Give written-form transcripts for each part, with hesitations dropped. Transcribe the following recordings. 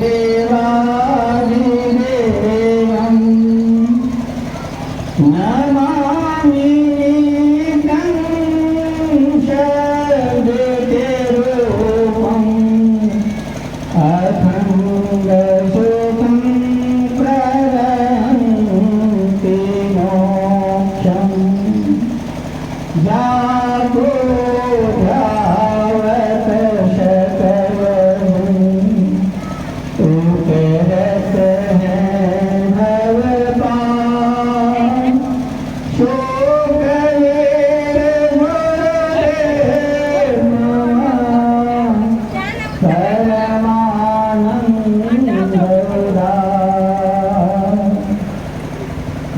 देवादिदेवं नमामि तं शब्दरूपम् अखण्डसुखं प्रदन्ति मोक्षम् जातो ध्यावत शकलम् उपरत है भवपान शोकलेर गुरुदेव नमः परमानंद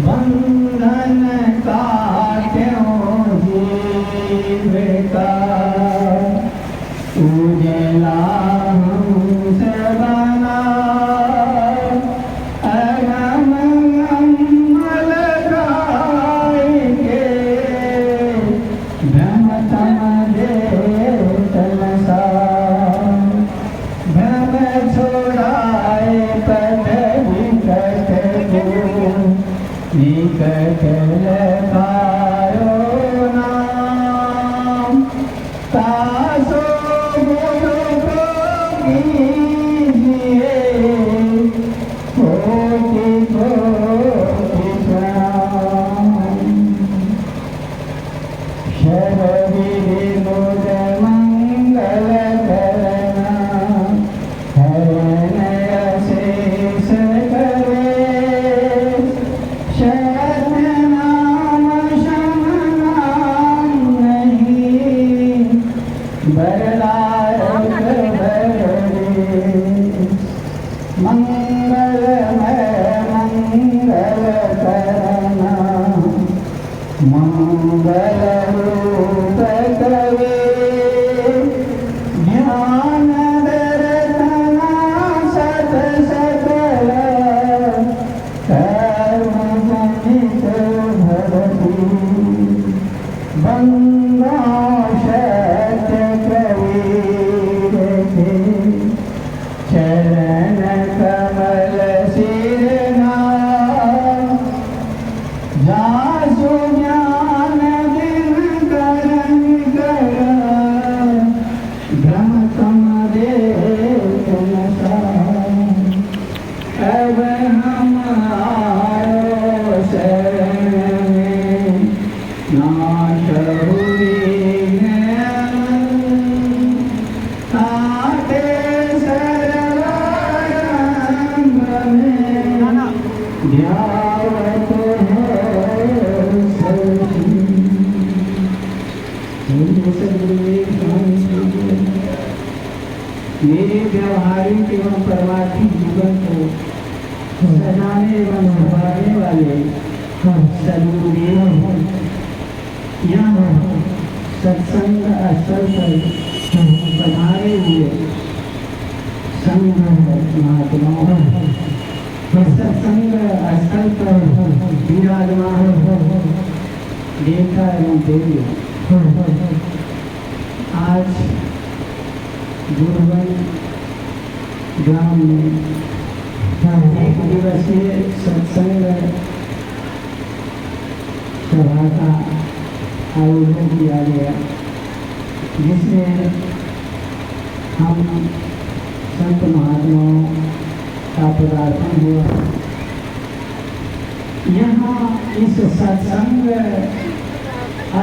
बंधन काट्यों जीव का उजला हमसे बना अगम अमल गाएंगे भ्रम तमदे तमसा भ्रम छोड़ाए पद विकट विकट लखायो नाम तासो गुरु को कीजिए कोटि कोटि प्रणाम शरदि विमुद मंगल करना हरण अशेष करे शरण नाम शम नाम नहीं बरलायक बरदे मंगलमय मंगल करना मंगल रूप कवे ज्ञान दर्शना सत सकल कर्म जनित भवति बंदा सत्य कबीर के चरण कमल सिरना जासु ज्ञान दिन करन कर भ्रम तम दे तमसा अब हम आयो शरण में नाश हुई आते सर्वारंभ में ध्यावत मेरे व्यवहारिक एवं परमार्थिक जीवन को सजाने एवं संभालने वाले सदगुरुदेव यहाँ सत्संग स्थल पर पधारे हुए संघ महात्माओं सत्संग स्थल पर विराजमान देवता एवं देवी आज गुरुवन ग्राम में एक दिवसीय सत्संग सभा का आयोजन किया गया जिसमें हम संत महात्माओं का पदार्पण हुआ। यहाँ इस सत्संग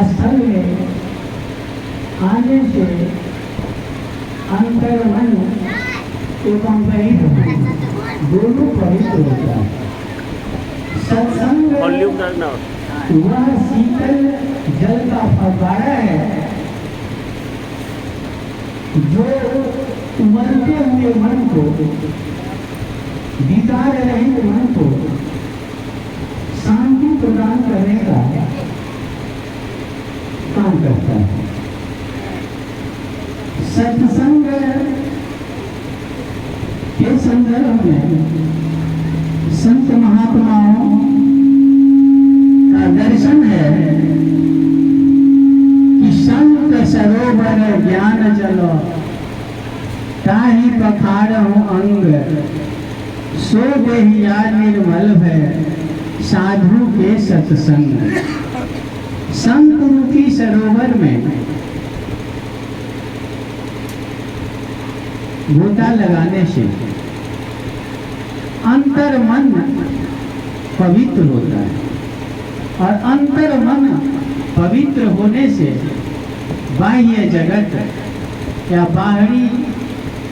स्थल में आने से अंतर मन एवं बहिर दोनों पवित्र होता है। सत्संग वह शीतल जल का फव्वारा है जो उमड़ते हुए मन को विकार रहित मन को शांति प्रदान करने का काम करता है। सत्संग के संदर्भ में संत महात्माओं का दर्शन है कि संत सरोवर ज्ञान जलो ताहि पखारहु सो बेहिया निर्मल है साधु के सत्संग। संत रूपी सरोवर में गोता लगाने से अंतर मन पवित्र होता है, और अंतर मन पवित्र होने से बाह्य जगत या बाहरी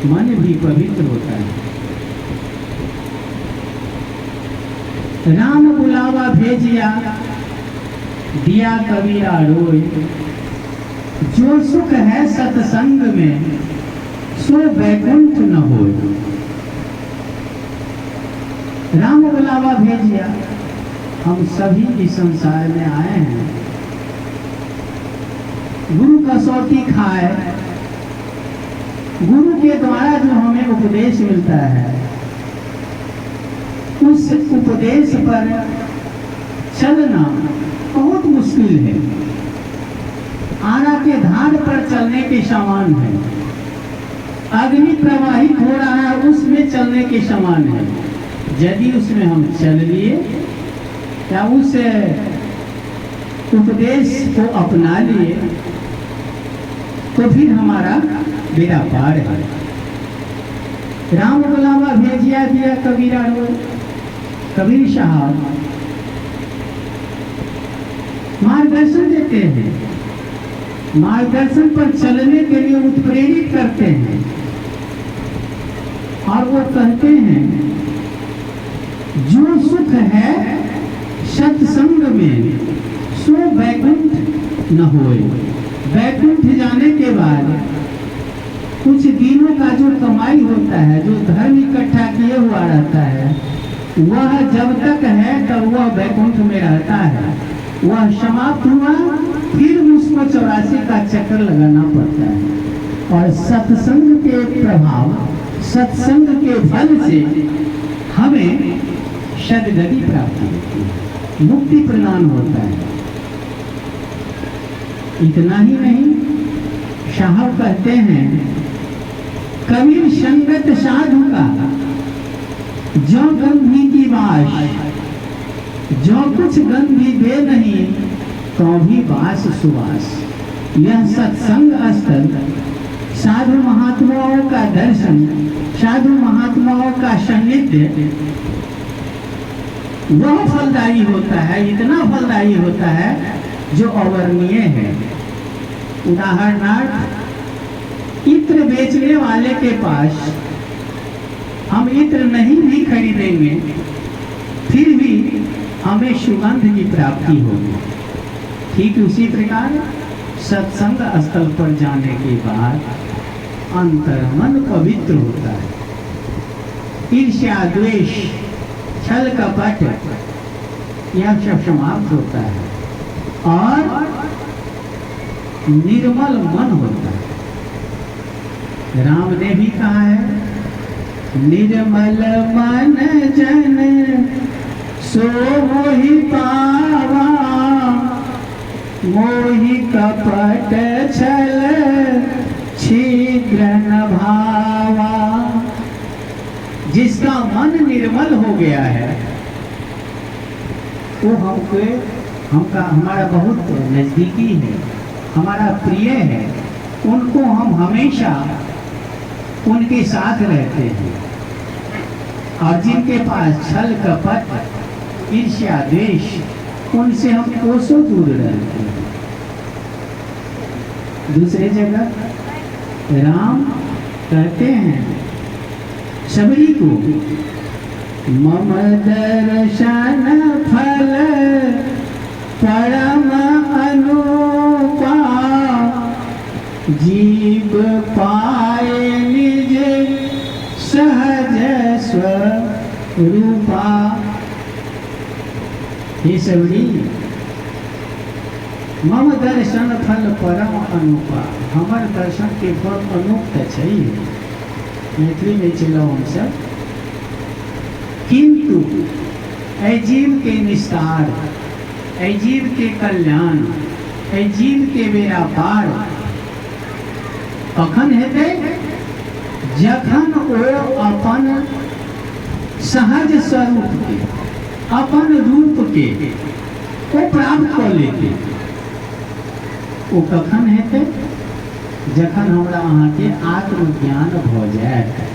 मन भी पवित्र होता है। राम बुलावा भेजिया दिया कबीरा रोय, जो सुख है सत्संग में सो वैकुंठ न हो। राम बुलावा भेजिया, हम सभी इस संसार में आए हैं, गुरु कसौटी खाए, गुरु के द्वारा जो हमें उपदेश मिलता है उस उपदेश पर चलना बहुत मुश्किल है। आरा के धार पर चलने के समान है, अग्नि प्रवाहित हो रहा है उसमें चलने के समान है। यदि उसमें हम चल लिए या उस उपदेश को अपना लिए तो फिर हमारा बेड़ा पार है। राम बुलावा भेजिया दिया कबीरा रोय, कबीर साहब मार्गदर्शन देते हैं, मार्गदर्शन पर चलने के लिए उत्प्रेरित करते हैं, और वो कहते हैं जो सुख है सत्संग में सो वैकुंठ न होए। वैकुंठ जाने के बाद कुछ दिनों का जो कमाई होता है, जो धर्म इकट्ठा किए हुआ रहता है, वह जब तक है तब वह वैकुंठ में रहता है। वह समाप्त हुआ फिर उसको 84 का चक्कर लगाना पड़ता है। और सत्संग के प्रभाव, सत्संग के फल से हमें सद्गति प्राप्त होती है, मुक्ति प्रदान होता है। इतना ही नहीं, साहब कहते हैं कबीर संगत साधु का जो गंधी की बाश, जो कुछ गंधी दे नहीं तो भी बास सुवास। यह सत्संग स्थल साधु महात्माओं का दर्शन, साधु महात्माओं का सानिध्य वह फलदायी होता है, इतना फलदायी होता है जो अवर्णीय है। उदाहरणार्थ, इत्र बेचने वाले के पास हम इत्र नहीं भी खरीदेंगे फिर भी हमें सुगंध की प्राप्ति होगी। ठीक उसी प्रकार सत्संग स्थल पर जाने के बाद अंतर्मन पवित्र होता है। ईर्ष्या, द्वेष, छल कपट यह सब समाप्त होता है और निर्मल मन होता है। राम ने भी कहा है निर्मल मन जन सो मोहि पावा, मोहि कपट छल छिद्र न भावा। जिसका मन निर्मल हो गया है वो हमारा बहुत नजदीकी है, हमारा प्रिय है, उनको हम हमेशा उनके साथ रहते हैं। और जिनके पास छल कपट, ईर्ष्या, द्वेष, उनसे हम कोसों दूर रहते हैं। दूसरे जगह राम कहते हैं सबरी को मम दर्शन फल परम अनुपा, जीव पाए निज सहज स्वरूपा। हे सबरी, मम दर्शन फल परम अनुपा, हमार दर्शन के फल अनुप चाहिए, मैथिली में चलो हम सब। किंतु ऐ जीव के निस्तार, ऐ जीव के कल्याण, ऐ जीव के बेड़ा पार कखन हेतै जखन ओ अपन सहज स्वरूप के अपन रूप के वो प्राप्त कर लेते वो कखन हेतै जखन हमरा अहाँ के आत्मज्ञान भ जाए।